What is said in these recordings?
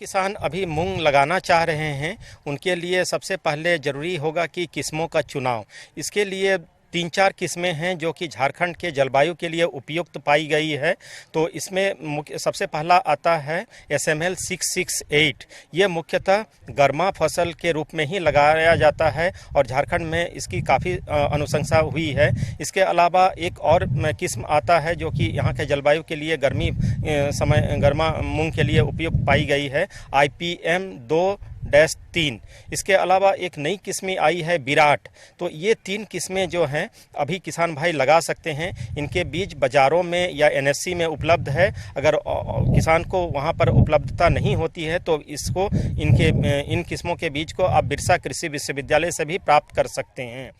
किसान अभी मूंग लगाना चाह रहे हैं उनके लिए सबसे पहले ज़रूरी होगा कि किस्मों का चुनाव। इसके लिए 3-4 किस्में हैं जो कि झारखंड के जलवायु के लिए उपयुक्त पाई गई है। तो इसमें सबसे पहला आता है SML 668। ये मुख्यतः गर्मा फसल के रूप में ही लगाया जाता है और झारखंड में इसकी काफ़ी अनुशंसा हुई है। इसके अलावा एक और किस्म आता है जो कि यहाँ के जलवायु के लिए गर्मा मूंग के लिए उपयुक्त पाई गई है, IPM 2-3। इसके अलावा एक नई किस्में आई है विराट। तो ये 3 किस्में जो हैं अभी किसान भाई लगा सकते हैं। इनके बीज बाज़ारों में या NSC में उपलब्ध है। अगर किसान को वहाँ पर उपलब्धता नहीं होती है तो इन किस्मों के बीज को आप बिरसा कृषि विश्वविद्यालय से भी प्राप्त कर सकते हैं।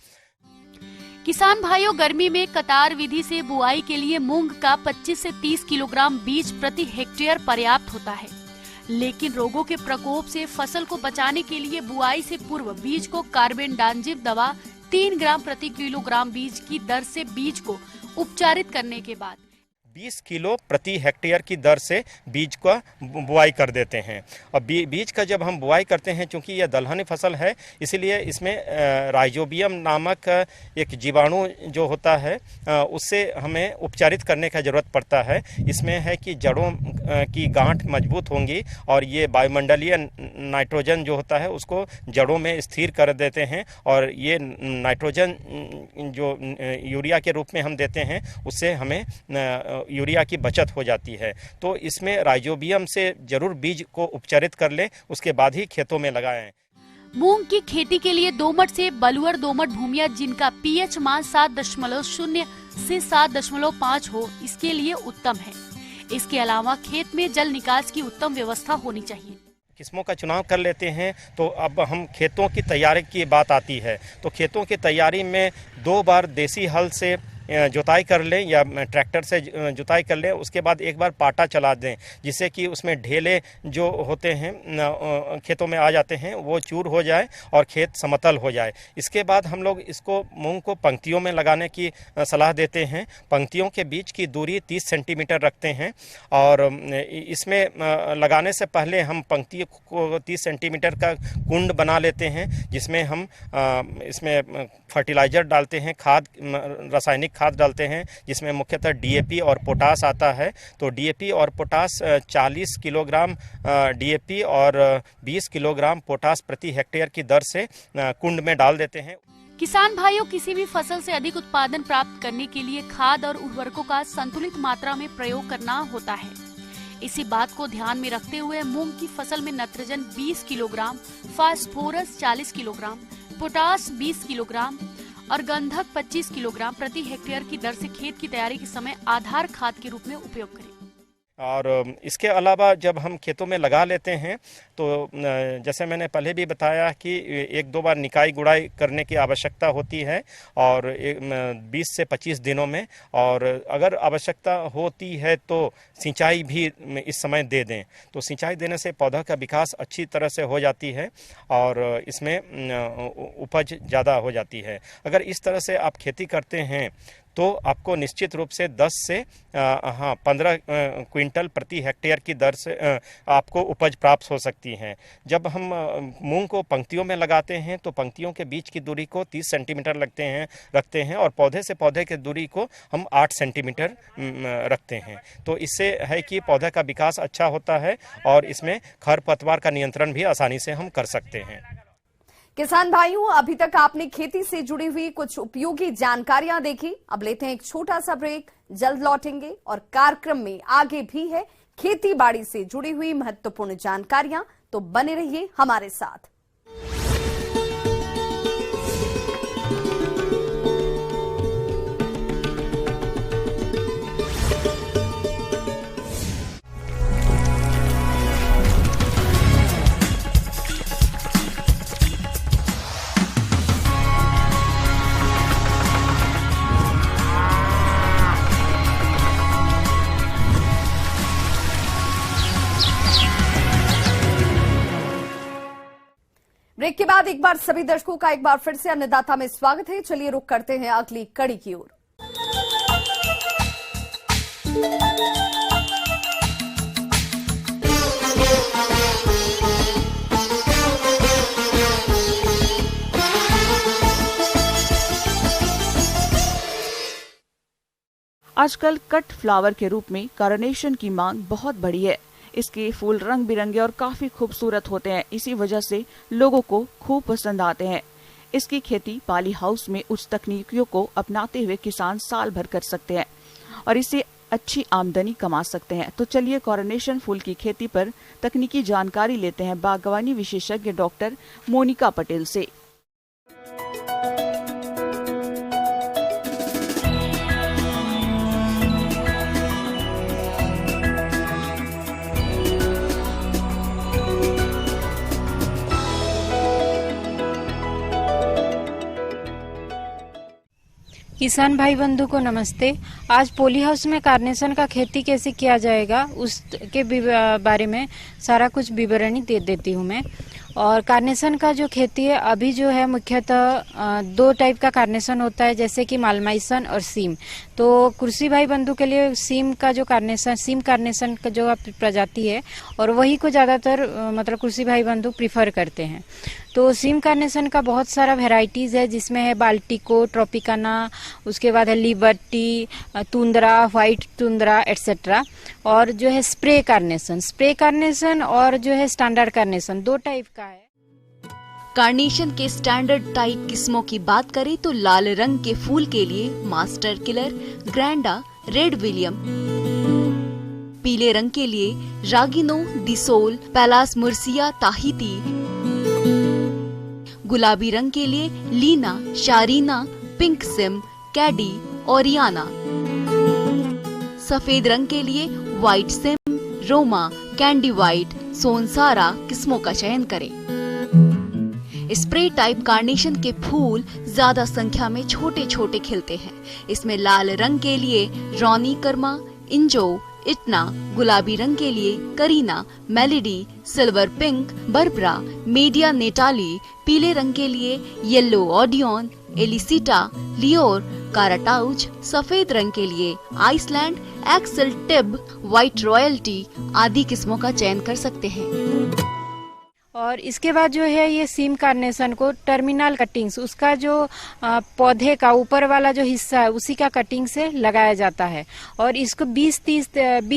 किसान भाइयों, गर्मी में कतार विधि से बुआई के लिए मूंग का 25 से 30 किलोग्राम बीज प्रति हेक्टेयर पर्याप्त होता है, लेकिन रोगों के प्रकोप से फसल को बचाने के लिए बुआई से पूर्व बीज को कार्बेंडाजिम दवा 3 ग्राम प्रति किलोग्राम बीज की दर से बीज को उपचारित करने के बाद 20 किलो प्रति हेक्टेयर की दर से बीज का बुआई कर देते हैं। और बीज का जब हम बुआई करते हैं, चूंकि यह दलहनी फसल है, इसीलिए इसमें राइजोबियम नामक एक जीवाणु जो होता है उससे हमें उपचारित करने का ज़रूरत पड़ता है। इसमें है कि जड़ों की गांठ मजबूत होंगी और ये वायुमंडलीय नाइट्रोजन जो होता है उसको जड़ों में स्थिर कर देते हैं और ये नाइट्रोजन जो यूरिया के रूप में हम देते हैं उससे हमें यूरिया की बचत हो जाती है। तो इसमें राइजोबियम से जरूर बीज को उपचारित कर लें, उसके बाद ही खेतों में लगाएं। मूंग की खेती के लिए दोमट से बलुअर दोमट भूमियां जिनका pH मान 7.0 से 7.5 हो, इसके लिए उत्तम है। इसके अलावा खेत में जल निकास की उत्तम व्यवस्था होनी चाहिए। किस्मों का चुनाव कर लेते हैं तो अब हम खेतों की तैयारी की बात आती है। तो खेतों की तैयारी में 2 बार देसी हल से जुताई कर लें या ट्रैक्टर से जुताई कर लें। उसके बाद एक बार पाटा चला दें, जिससे कि उसमें ढेले जो होते हैं खेतों में आ जाते हैं वो चूर हो जाए और खेत समतल हो जाए। इसके बाद हम लोग इसको मूंग को पंक्तियों में लगाने की सलाह देते हैं। पंक्तियों के बीच की दूरी 30 सेंटीमीटर रखते हैं और इसमें लगाने से पहले हम पंक्ति को 30 सेंटीमीटर का कुंड बना लेते हैं, जिसमें हम इसमें फर्टिलाइज़र डालते हैं, रासायनिक खाद डालते हैं, जिसमें मुख्यतः DAP और पोटास आता है। तो DAP और पोटास 40 किलोग्राम DAP और 20 किलोग्राम पोटास प्रति हेक्टेयर की दर से कुंड में डाल देते हैं। किसान भाइयों, किसी भी फसल से अधिक उत्पादन प्राप्त करने के लिए खाद और उर्वरकों का संतुलित मात्रा में प्रयोग करना होता है। इसी बात को ध्यान में रखते हुए मूंग की फसल में nitrogen 20 kilogram, phosphorus 40 kilogram, potash 20 kilogram और गंधक 25 किलोग्राम प्रति हेक्टेयर की दर से खेत की तैयारी के समय आधार खाद के रूप में उपयोग करें। और इसके अलावा जब हम खेतों में लगा लेते हैं तो जैसे मैंने पहले भी बताया कि 1-2 बार निकाई गुड़ाई करने की आवश्यकता होती है और 20 से 25 दिनों में, और अगर आवश्यकता होती है तो सिंचाई भी इस समय दे दें। तो सिंचाई देने से पौधा का विकास अच्छी तरह से हो जाती है और इसमें उपज ज़्यादा हो जाती है। अगर इस तरह से आप खेती करते हैं तो आपको निश्चित रूप से 10 से 15 क्विंटल प्रति हेक्टेयर की दर से आपको उपज प्राप्त हो सकती है। जब हम मूंग को पंक्तियों में लगाते हैं तो पंक्तियों के बीच की दूरी को 30 सेंटीमीटर रखते हैं और पौधे से पौधे की दूरी को हम 8 सेंटीमीटर रखते हैं। तो इससे है कि पौधे का विकास अच्छा होता है और इसमें खरपतवार का नियंत्रण भी आसानी से हम कर सकते हैं। किसान भाइयों, अभी तक आपने खेती से जुड़ी हुई कुछ उपयोगी जानकारियां देखी। अब लेते हैं एक छोटा सा ब्रेक, जल्द लौटेंगे और कार्यक्रम में आगे भी है खेती बाड़ी से जुड़ी हुई महत्वपूर्ण जानकारियां, तो बने रहिए हमारे साथ। ब्रेक के बाद एक बार सभी दर्शकों का एक बार फिर से अन्नदाता में स्वागत है। चलिए रुक करते हैं अगली कड़ी की ओर। आजकल कट फ्लावर के रूप में कार्नेशन की मांग बहुत बढ़ी है। इसके फूल रंग बिरंगे और काफी खूबसूरत होते हैं, इसी वजह से लोगों को खूब पसंद आते हैं। इसकी खेती पॉली हाउस में उच्च तकनीकियों को अपनाते हुए किसान साल भर कर सकते हैं और इससे अच्छी आमदनी कमा सकते हैं। तो चलिए कार्नेशन फूल की खेती पर तकनीकी जानकारी लेते हैं बागवानी विशेषज्ञ डॉक्टर मोनिका पटेल से। किसान भाई बंधु को नमस्ते। आज पॉली हाउस में कार्नेशन का खेती कैसे किया जाएगा उसके बारे में सारा कुछ विवरणी दे देती हूँ मैं। और कार्नेशन का जो खेती है अभी जो है मुख्यतः दो टाइप का कार्नेशन होता है, जैसे कि मालमाइसन और सीम। तो कृषि भाई बंधु के लिए सीम का जो कार्नेशन, सीम कार्नेशन का जो प्रजाति है और वही को ज्यादातर मतलब कृषि भाई बंधु प्रिफर करते हैं। तो सीम कार्नेशन का बहुत सारा वेराइटीज है, जिसमें है बाल्टिको, ट्रॉपिकाना, उसके बाद है liberty, tundra, white tundra etcetera. और जो है स्प्रे कार्नेशन और जो है स्टैंडर्ड कार्नेशन, दो टाइप का है। कार्नेशन के स्टैंडर्ड टाइप किस्मों की बात करें तो लाल रंग के फूल के लिए मास्टर किलर, ग्रैंडा, रेड विलियम। पीले रंग के लिए रागिनो, दिसोल, पैलास मुर्सिया, ताहिती। गुलाबी रंग के लिए Leena, Sharina, Pink Sim, Caddy, Oriana. सफेद रंग के लिए White Sim, Roma, Candy White, Sonsara किस्मों का चयन करें। स्प्रे टाइप कार्नेशन के फूल ज्यादा संख्या में छोटे छोटे खिलते हैं। इसमें लाल रंग के लिए रॉनी कर्मा, इंजो, इटना। गुलाबी रंग के लिए Karina, Melody, Silver Pink, Barbara, Media Natalie. पीले रंग के लिए येलो ऑडियन, एलिसिटा, लियोर, काराटाउज। सफेद रंग के लिए आइसलैंड, एक्सेल टिब, व्हाइट रॉयल्टी आदि किस्मों का चयन कर सकते हैं। और इसके बाद जो है ये सीम कार्नेशन को टर्मिनल कटिंग्स, उसका जो पौधे का ऊपर वाला जो हिस्सा है उसी का कटिंग से लगाया जाता है। और इसको 20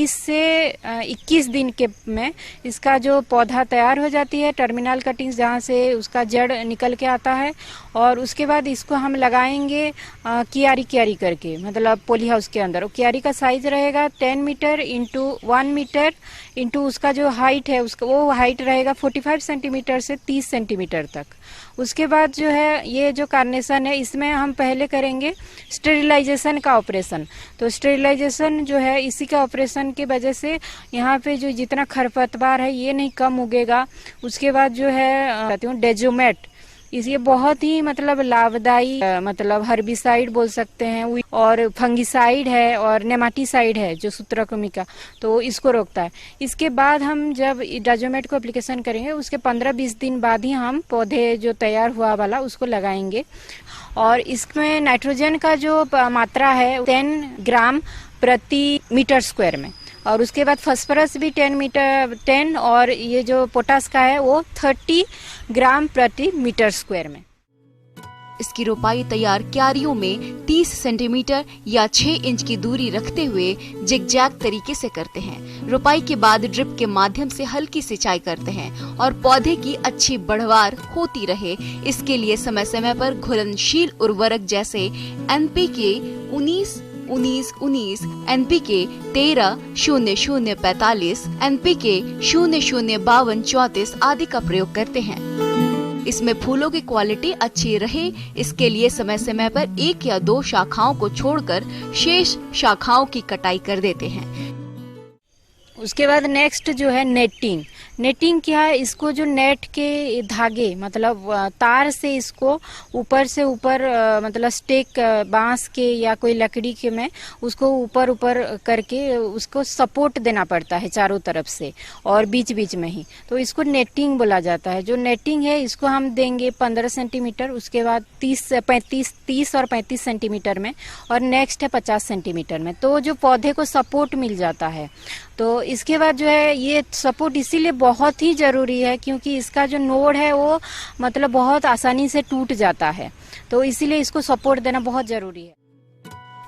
से 21 दिन के में इसका जो पौधा तैयार हो जाती है, टर्मिनल कटिंग्स जहाँ से उसका जड़ निकल के आता है। और उसके बाद इसको हम लगाएंगे कियारी करके, मतलब पॉली हाउस के अंदर। कियारी का साइज रहेगा 10 मीटर इंटू 1 मीटर इंटू उसका जो हाइट है उसका वो हाइट रहेगा 45 सेंटीमीटर से 30 सेंटीमीटर तक। उसके बाद जो है ये जो कार्नेशन है इसमें हम पहले करेंगे स्टेरिलाइजेशन का ऑपरेशन। तो स्टेरिलाइजेशन जो है इसी का ऑपरेशन की वजह से यहाँ पे जो जितना खरपतवार है ये नहीं कम उगेगा। उसके बाद जो है डेजोमेट, ये बहुत ही मतलब लाभदायी मतलब हर्बिसाइड बोल सकते हैं, और फंगिसाइड है और नेमाटीसाइड है जो सूत्रकृमि का, तो इसको रोकता है। इसके बाद हम जब डाजोमेट को एप्लीकेशन करेंगे उसके 15-20 दिन बाद ही हम पौधे जो तैयार हुआ वाला उसको लगाएंगे। और इसमें नाइट्रोजन का जो मात्रा है 10 ग्राम प्रति मीटर स्क्वायर में, और उसके बाद फास्फोरस भी 10 और ये जो पोटास का है वो 30 ग्राम प्रति मीटर स्क्वायर में। इसकी रोपाई तैयार क्यारियों में 30 सेंटीमीटर या 6 इंच की दूरी रखते हुए जिगजैग तरीके से करते हैं। रोपाई के बाद ड्रिप के माध्यम से हल्की सिंचाई करते हैं और पौधे की अच्छी बढ़वार होती रहे इसके लिए समय समय पर घुलनशील उर्वरक जैसे NPK 19-19-19, NPK 13-00-45, NPK 00-52-34 आदि का प्रयोग करते हैं। इसमें फूलों की क्वालिटी अच्छी रहे इसके लिए समय समय पर 1 या 2 शाखाओं को छोड़कर शेष शाखाओं की कटाई कर देते हैं। उसके बाद नेक्स्ट जो है नेटिंग क्या है, इसको जो नेट के धागे मतलब तार से इसको ऊपर से ऊपर मतलब स्टेक बांस के या कोई लकड़ी के में उसको ऊपर करके उसको सपोर्ट देना पड़ता है चारों तरफ से और बीच बीच में ही, तो इसको नेटिंग बोला जाता है। जो नेटिंग है इसको हम देंगे 15 सेंटीमीटर, उसके बाद 30 और 35 सेंटीमीटर में, और नेक्स्ट है 50 सेंटीमीटर में, तो जो पौधे को सपोर्ट मिल जाता है। तो इसके बाद जो है ये सपोर्ट इसीलिए बहुत ही जरूरी है क्योंकि इसका जो नोड है वो मतलब बहुत आसानी से टूट जाता है, तो इसीलिए इसको सपोर्ट देना बहुत जरूरी है।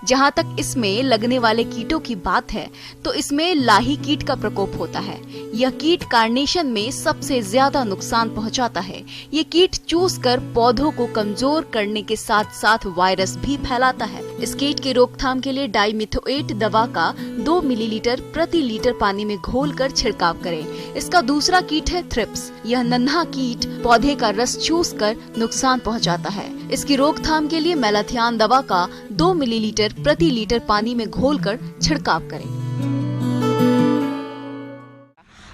जहाँ तक इसमें लगने वाले कीटों की बात है तो इसमें लाही कीट का प्रकोप होता है। यह कीट कार्नेशन में सबसे ज्यादा नुकसान पहुँचाता है। ये कीट चूसकर पौधों को कमजोर करने के साथ साथ वायरस भी फैलाता है। इस कीट की रोकथाम के लिए डाइमिथोएट दवा का 2 मिलीलीटर प्रति लीटर पानी में घोलकर छिड़काव करें। इसका दूसरा कीट है थ्रिप्स। यह नन्हा कीट पौधे का रस चूसकर नुकसान पहुंचाता है। इसकी रोकथाम के लिए मेलाथियान दवा का 2 मिलीलीटर प्रति लीटर पानी में घोलकर छिड़काव करें।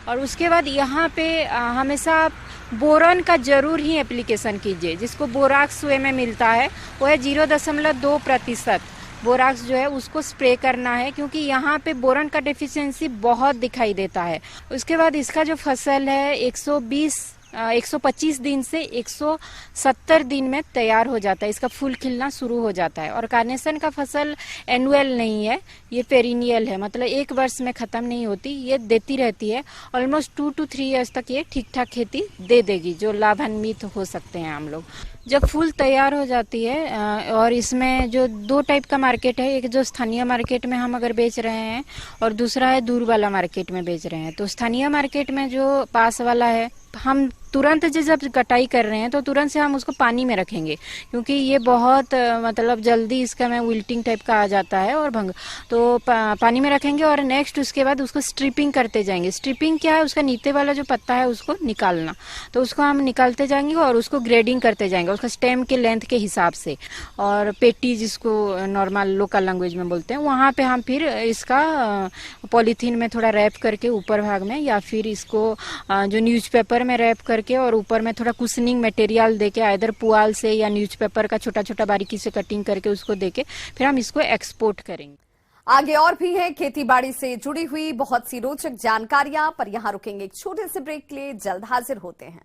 और उसके बाद यहाँ पे हमेशा बोरॉन का जरूर ही एप्लीकेशन कीजिए, जिसको बोराक्स वे में मिलता है, वो है 0.2% बोराक्स जो है उसको स्प्रे करना है, क्योंकि यहाँ पे बोरॉन का डेफिशिएंसी बहुत दिखाई देता है। उसके बाद इसका जो फसल है 125 दिन से 170 दिन में तैयार हो जाता है। इसका फूल खिलना शुरू हो जाता है। और कार्नेशन का फसल एनुअल नहीं है, ये पेरिनियल है, मतलब 1 वर्ष में खत्म नहीं होती, ये देती रहती है। ऑलमोस्ट 2 to 3 years तक ये ठीक ठाक खेती दे देगी, जो लाभान्वित हो सकते हैं हम लोग। जब फूल तैयार हो जाती है और इसमें जो 2 टाइप का मार्केट है, एक जो स्थानीय मार्केट में हम अगर बेच रहे हैं और दूसरा है दूर वाला मार्केट में बेच रहे हैं। तो स्थानीय मार्केट में जो पास वाला है, हम तुरंत जब कटाई कर रहे हैं तो तुरंत से हम उसको पानी में रखेंगे, क्योंकि ये बहुत मतलब जल्दी इसका में विल्टिंग टाइप का आ जाता है और भंग, तो पानी में रखेंगे। और नेक्स्ट उसके बाद उसको स्ट्रिपिंग करते जाएंगे। स्ट्रिपिंग क्या है? उसका नीचे वाला जो पत्ता है उसको निकालना, तो उसको हम निकालते जाएंगे और उसको ग्रेडिंग करते जाएंगे उसका स्टेम के लेंथ के हिसाब से। और पेटी जिसको नॉर्मल लोकल लैंग्वेज में बोलते हैं, वहाँ पे हम फिर इसका पॉलीथीन में थोड़ा रैप करके ऊपर भाग में, या फिर इसको जो न्यूज़पेपर में रैप करके और ऊपर में थोड़ा कुशनिंग मटेरियल देके, आइदर पुआल से या न्यूज़पेपर का छोटा छोटा बारीकी से कटिंग करके उसको देके फिर हम इसको एक्सपोर्ट करेंगे। आगे और भी है खेतीबाड़ी से जुड़ी हुई बहुत सी रोचक जानकारियां, पर यहां रुकेंगे एक छोटे से ब्रेक के लिए। जल्द हाजिर होते हैं।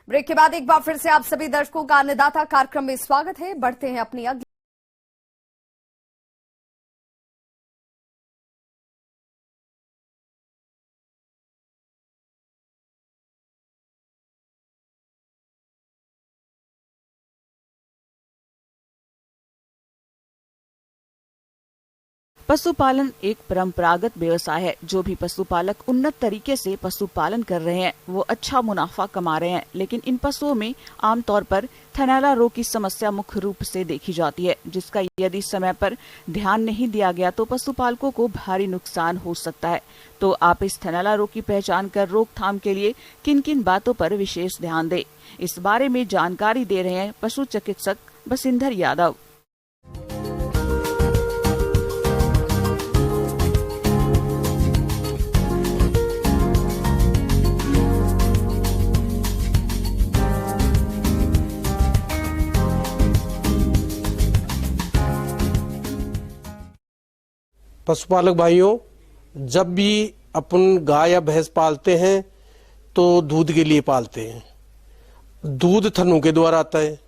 ब्रेक के बाद एक बार फिर से आप सभी दर्शकों का अन्नदाता कार्यक्रम में स्वागत है। बढ़ते हैं अपनी अगली पशुपालन एक परंपरागत व्यवसाय है। जो भी पशुपालक उन्नत तरीके से पशुपालन कर रहे हैं वो अच्छा मुनाफा कमा रहे हैं, लेकिन इन पशुओं में आमतौर पर थनैला रोग की समस्या मुख्य रूप से देखी जाती है, जिसका यदि समय पर ध्यान नहीं दिया गया तो पशुपालकों को भारी नुकसान हो सकता है। तो आप इस थनैला रोग की पहचान कर रोकथाम के लिए किन किन बातों पर विशेष ध्यान दें, इस बारे में जानकारी दे रहे हैं पशु चिकित्सक बसिंधर यादव। पशुपालक भाइयों, जब भी अपन गाय या भैंस पालते हैं तो दूध के लिए पालते हैं। दूध थनों के द्वारा आता है।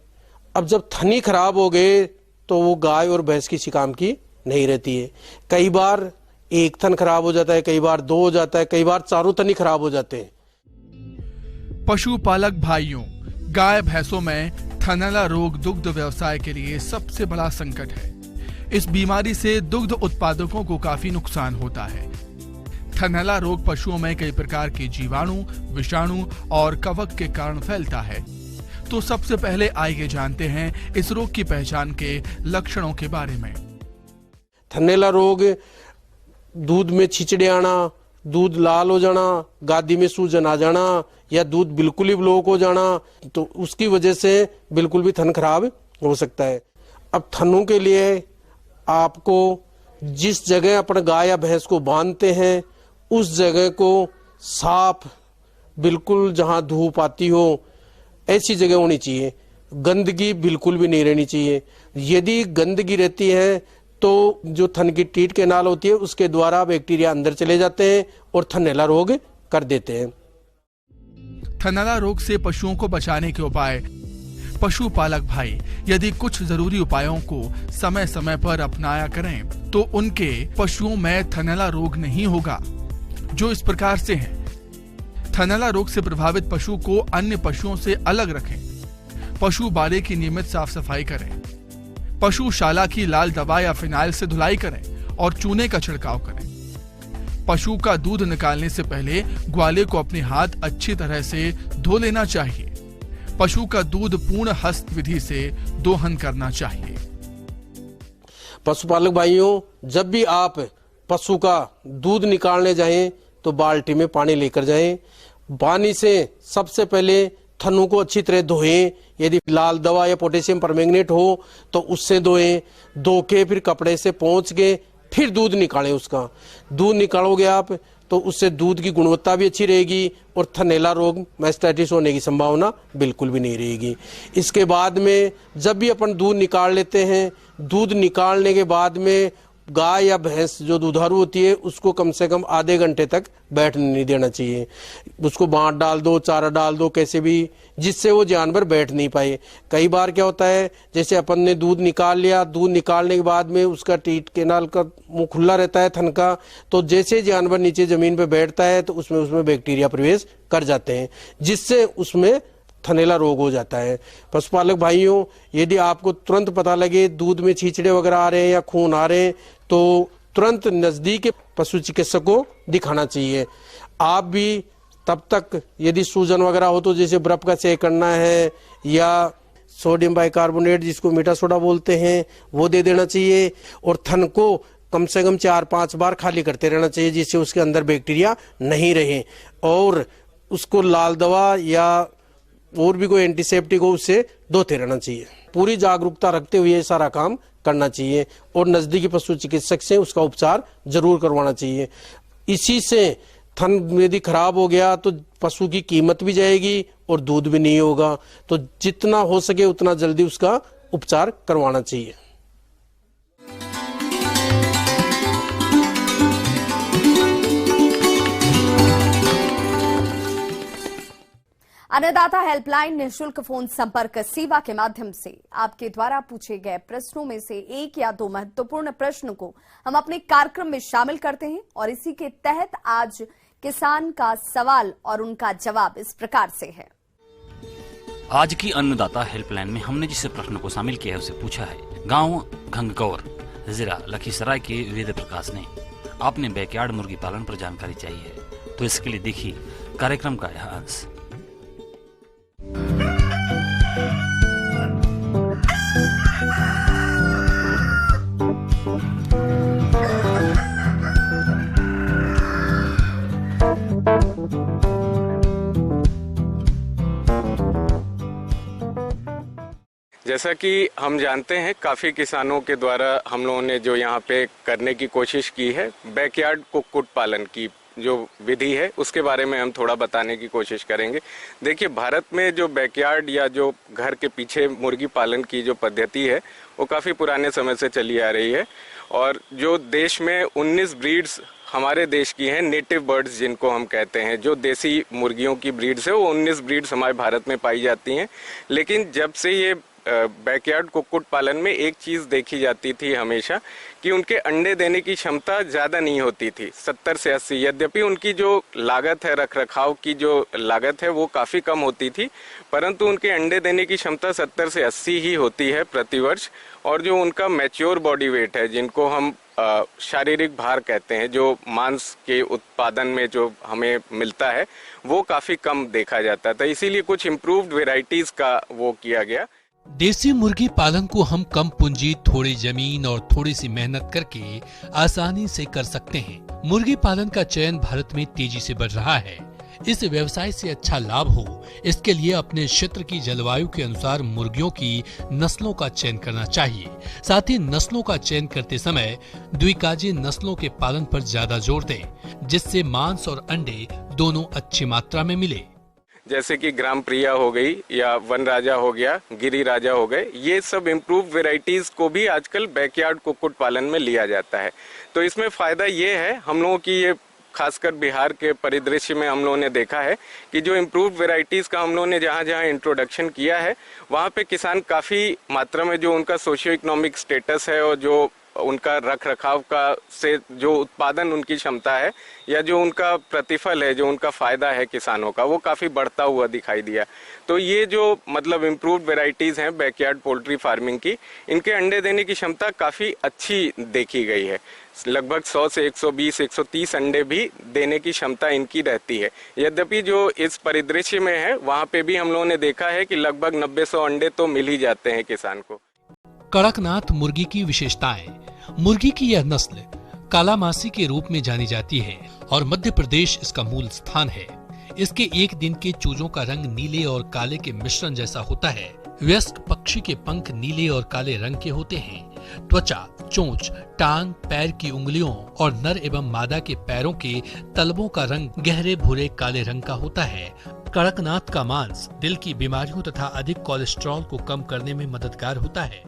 अब जब थनी खराब हो गए तो वो गाय और भैंस किसी काम की नहीं रहती है। कई बार एक थन खराब हो जाता है, कई बार 2 हो जाता है, कई बार चारों थनी खराब हो जाते हैं। पशुपालक भाइयों, गाय भैंसों में थनैला रोग दुग्ध व्यवसाय के लिए सबसे बड़ा संकट है। इस बीमारी से दुग्ध उत्पादकों को काफी नुकसान होता है। थनैला रोग पशुओं में कई प्रकार के जीवाणु, विषाणु और कवक के कारण फैलता है। तो सबसे पहले आइए जानते हैं इस रोग की पहचान के लक्षणों के बारे में। थनैला रोग दूध में छिचड़े आना, दूध लाल हो जाना, गादी में सूजन आ जाना या दूध बिल्कुल ही ब्लॉक हो जाना, तो उसकी वजह से बिल्कुल भी थन खराब हो सकता है। अब थनों के लिए आपको जिस जगह अपन गाय या भैंस को बांधते हैं उस जगह को साफ, बिल्कुल जहां धूप आती हो ऐसी जगह होनी चाहिए। गंदगी बिल्कुल भी नहीं रहनी चाहिए। यदि गंदगी रहती है तो जो थन की टीट कैनाल होती है उसके द्वारा बैक्टीरिया अंदर चले जाते हैं और थनैला रोग कर देते हैं। थनैला रोग से पशुओं को बचाने के उपाय। पशुपालक भाई यदि कुछ जरूरी उपायों को समय समय पर अपनाया करें तो उनके पशुओं में थनैला रोग नहीं होगा, जो इस प्रकार से है। थनैला रोग से प्रभावित पशु को अन्य पशुओं से अलग रखें। पशु बाड़े की नियमित साफ सफाई करें। पशुशाला की लाल दवा या फिनाइल से धुलाई करें और चूने का छिड़काव करें। पशु का दूध निकालने से पहले ग्वाले को अपने हाथ अच्छी तरह से धो लेना चाहिए। पशु का दूध पूर्ण हस्त विधि से दोहन करना चाहिए। पशुपालक भाइयों, जब भी आप पशु का दूध निकालने जाएं तो बाल्टी में पानी लेकर जाएं। पानी से सबसे पहले थनों को अच्छी तरह धोएं। यदि लाल दवा या पोटेशियम परमैंगनेट हो तो उससे धोएं। धो के फिर कपड़े से पोंछ के फिर दूध निकालें। उसका दूध निकालोगे आप तो उससे दूध की गुणवत्ता भी अच्छी रहेगी और थनैला रोग मैस्टाइटिस होने की संभावना बिल्कुल भी नहीं रहेगी। इसके बाद में जब भी अपन दूध निकाल लेते हैं, दूध निकालने के बाद में गाय या भैंस जो दुधारू होती है उसको कम से कम आधे घंटे तक बैठने नहीं देना चाहिए। उसको बांट डाल दो, चारा डाल दो, कैसे भी, जिससे वो जानवर बैठ नहीं पाए। कई बार क्या होता है, जैसे अपन ने दूध निकाल लिया, दूध निकालने के बाद में उसका टीट कैनाल का मुंह खुला रहता है थन का, तो जैसे जानवर नीचे जमीन पे बैठता है तो उसमें बैक्टीरिया प्रवेश कर जाते हैं, जिससे उसमें थनैला रोग हो जाता है। पशुपालक भाइयों, यदि आपको तुरंत पता लगे दूध में छींचड़े वगैरह आ रहे हैं या खून आ रहे हैं तो तुरंत नजदीक पशु चिकित्सक को दिखाना चाहिए। आप भी तब तक यदि सूजन वगैरह हो तो जैसे बर्फ का सेक करना है या सोडियम बाइकार्बोनेट जिसको मीठा सोडा बोलते हैं वो दे देना चाहिए और थन को कम से कम 4-5 बार खाली करते रहना चाहिए, जिससे उसके अंदर बैक्टीरिया नहीं रहे। और उसको लाल दवा या और भी कोई एंटीसेप्टिक हो उससे धोते रहना चाहिए। पूरी जागरूकता रखते हुए ये सारा काम करना चाहिए और नजदीकी पशु चिकित्सक से उसका उपचार जरूर करवाना चाहिए। इसी से थन यदि खराब हो गया तो पशु की कीमत भी जाएगी और दूध भी नहीं होगा। तो जितना हो सके उतना जल्दी उसका उपचार करवाना चाहिए। अन्नदाता हेल्पलाइन निःशुल्क फोन संपर्क सेवा के माध्यम से आपके द्वारा पूछे गए प्रश्नों में से 1 या 2 महत्वपूर्ण प्रश्न को हम अपने कार्यक्रम में शामिल करते हैं और इसी के तहत आज किसान का सवाल और उनका जवाब इस प्रकार से है। आज की अन्नदाता हेल्पलाइन में हमने जिस प्रश्न को शामिल किया है उसे पूछा है गांव घंगकौर जिला लखीसराय के वेद प्रकाश ने। आपने बैकयार्ड मुर्गी पालन पर जानकारी चाहिए है, तो इसके लिए देखिए कार्यक्रम का यह अंश। जैसा कि हम जानते हैं काफ़ी किसानों के द्वारा हम लोगों ने जो यहाँ पे करने की कोशिश की है बैकयार्ड कुक्कुट पालन की जो विधि है उसके बारे में हम थोड़ा बताने की कोशिश करेंगे। देखिए, भारत में जो बैकयार्ड या जो घर के पीछे मुर्गी पालन की जो पद्धति है वो काफ़ी पुराने समय से चली आ रही है और जो देश में 19 ब्रीड्स हमारे देश की हैं, नेटिव बर्ड्स जिनको हम कहते हैं, जो देसी मुर्गियों की ब्रीड्स है वो 19 ब्रीड्स हमारे भारत में पाई जाती हैं। लेकिन जब से ये बैकयार्ड कुक्कुट पालन में एक चीज़ देखी जाती थी हमेशा कि उनके अंडे देने की क्षमता ज़्यादा नहीं होती थी, 70 से 80। यद्यपि उनकी जो लागत है, रख रखाव की जो लागत है वो काफ़ी कम होती थी, परंतु उनके अंडे देने की क्षमता 70 से 80 ही होती है प्रतिवर्ष। और जो उनका मैच्योर बॉडी वेट है, जिनको हम शारीरिक भार कहते हैं, जो मांस के उत्पादन में जो हमें मिलता है वो काफ़ी कम देखा जाता था। इसीलिए कुछ इम्प्रूव्ड वेराइटीज़ का वो किया गया। देसी मुर्गी पालन को हम कम पूंजी, थोड़ी जमीन और थोड़ी सी मेहनत करके आसानी से कर सकते हैं। मुर्गी पालन का चयन भारत में तेजी से बढ़ रहा है। इस व्यवसाय से अच्छा लाभ हो, इसके लिए अपने क्षेत्र की जलवायु के अनुसार मुर्गियों की नस्लों का चयन करना चाहिए। साथ ही नस्लों का चयन करते समय द्विकाजी नस्लों के पालन पर ज्यादा जोर दें, जिससे मांस और अंडे दोनों अच्छी मात्रा में मिले। जैसे कि ग्राम प्रिया हो गई या वन राजा हो गया, गिरी राजा हो गए, ये सब इम्प्रूव वेराइटीज को भी आजकल बैकयार्ड कुक्कुट पालन में लिया जाता है। तो इसमें फायदा ये है, हम लोगों की ये खासकर बिहार के परिदृश्य में हम लोगों ने देखा है कि जो इम्प्रूव वेराइटीज का हम लोगों ने जहाँ जहाँ इंट्रोडक्शन किया है, वहाँ पे किसान काफी मात्रा में जो उनका सोशियो इकोनॉमिक स्टेटस है और जो उनका रख रखाव का से जो उत्पादन उनकी क्षमता है या जो उनका प्रतिफल है, जो उनका फायदा है किसानों का, वो काफी बढ़ता हुआ दिखाई दिया। तो ये जो मतलब इम्प्रूव्ड वेराइटीज हैं बैकयार्ड पोल्ट्री फार्मिंग की, इनके अंडे देने की क्षमता काफी अच्छी देखी गई है। लगभग 100 से 120, 130 अंडे भी देने की क्षमता इनकी रहती है। यद्यपि जो इस परिदृश्य में है, वहाँ पे भी हम लोगों ने देखा है कि लगभग 90-100 अंडे तो मिल ही जाते हैं किसान को। कड़कनाथ मुर्गी की विशेषताएं। मुर्गी की यह नस्ल कालामासी के रूप में जानी जाती है और मध्य प्रदेश इसका मूल स्थान है। इसके एक दिन के चूजों का रंग नीले और काले के मिश्रण जैसा होता है। वयस्क पक्षी के पंख नीले और काले रंग के होते हैं। त्वचा, चोंच, टांग, पैर की उंगलियों और नर एवं मादा के पैरों के तलवों का रंग गहरे भूरे काले रंग का होता है। कड़कनाथ का मांस दिल की बीमारियों तथा अधिक कोलेस्ट्रॉल को कम करने में मददगार होता है।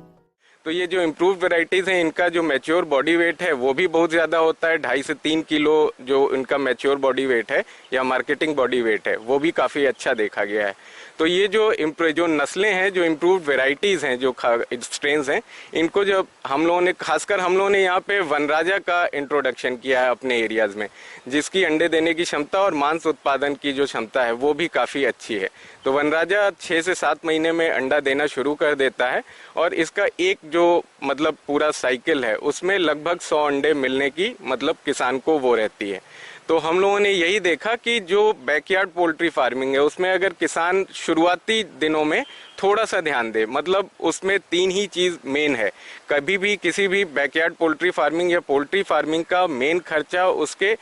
तो ये जो इम्प्रूव वेराइटीज हैं, इनका जो मैच्योर बॉडी वेट है वो भी बहुत ज्यादा होता है। 2.5 से 3 किलो जो इनका मैच्योर बॉडी वेट है या मार्केटिंग बॉडी वेट है, वो भी काफी अच्छा देखा गया है। तो ये जो नस्लें हैं, जो इम्प्रूव्ड वेराइटीज हैं, जो स्ट्रेन्स हैं, इनको जब हम लोगों ने खासकर हम लोगों ने यहाँ पे वनराजा का इंट्रोडक्शन किया है अपने एरियाज में, जिसकी अंडे देने की क्षमता और मांस उत्पादन की जो क्षमता है वो भी काफी अच्छी है। तो वनराजा 6 से 7 महीने में अंडा देना शुरू कर देता है और इसका एक जो मतलब पूरा साइकिल है उसमें लगभग 100 अंडे मिलने की मतलब किसान को वो रहती है। तो हम लोगों ने यही देखा कि जो बैकयार्ड पोल्ट्री फार्मिंग है उसमें अगर किसान शुरुआती दिनों में थोड़ा सा ध्यान दे, मतलब उसमें 3 ही चीज मेन है। कभी भी किसी भी बैकयार्ड पोल्ट्री फार्मिंग या पोल्ट्री फार्मिंग का मेन खर्चा उसके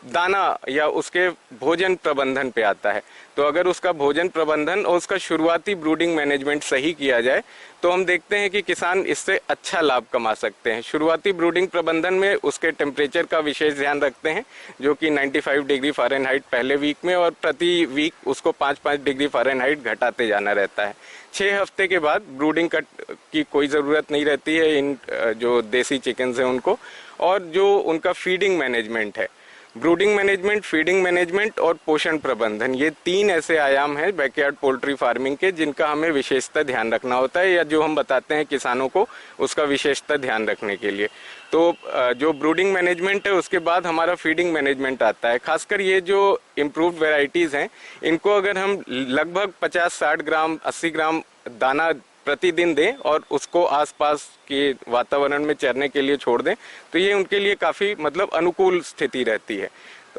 दाना या उसके भोजन प्रबंधन पे आता है। तो अगर उसका भोजन प्रबंधन और उसका शुरुआती ब्रूडिंग मैनेजमेंट सही किया जाए तो हम देखते हैं कि किसान इससे अच्छा लाभ कमा सकते हैं। शुरुआती ब्रूडिंग प्रबंधन में उसके टेम्परेचर का विशेष ध्यान रखते हैं, जो कि 95 डिग्री फ़ारेनहाइट पहले वीक में और प्रति वीक उसको 5-5 डिग्री फ़ारेनहाइट घटाते जाना रहता है। 6 हफ्ते के बाद ब्रूडिंग की कोई ज़रूरत नहीं रहती है इन जो देसी चिकन्स हैं उनको। और जो उनका फीडिंग मैनेजमेंट है, ब्रूडिंग मैनेजमेंट, फीडिंग मैनेजमेंट और पोषण प्रबंधन, ये 3 ऐसे आयाम हैं बैकयार्ड पोल्ट्री फार्मिंग के जिनका हमें विशेषता ध्यान रखना होता है या जो हम बताते हैं किसानों को उसका विशेषता ध्यान रखने के लिए। तो जो ब्रूडिंग मैनेजमेंट है उसके बाद हमारा फीडिंग मैनेजमेंट आता है। खासकर ये जो इम्प्रूव्ड वेराइटीज हैं इनको अगर हम लगभग 50-60 ग्राम 80 ग्राम दाना प्रतिदिन दें और उसको आसपास के वातावरण में चरने के लिए छोड़ दें तो ये उनके लिए काफ़ी मतलब अनुकूल स्थिति रहती है।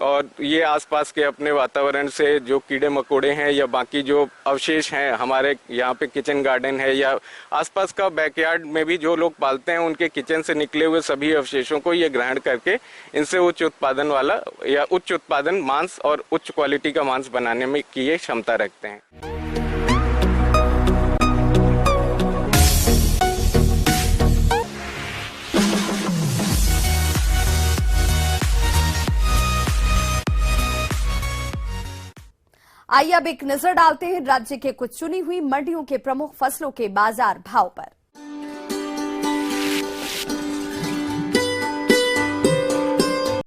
और ये आसपास के अपने वातावरण से जो कीड़े मकोड़े हैं या बाकी जो अवशेष हैं, हमारे यहाँ पे किचन गार्डन है या आसपास का बैकयार्ड में भी जो लोग पालते हैं उनके किचन से निकले हुए सभी अवशेषों को ये ग्रहण करके इनसे उच्च उत्पादन वाला या उच्च उत्पादन मांस और उच्च क्वालिटी का मांस बनाने में की ये क्षमता रखते हैं। आइए अब एक नजर डालते हैं राज्य के कुछ चुनी हुई मंडियों के प्रमुख फसलों के बाजार भाव पर।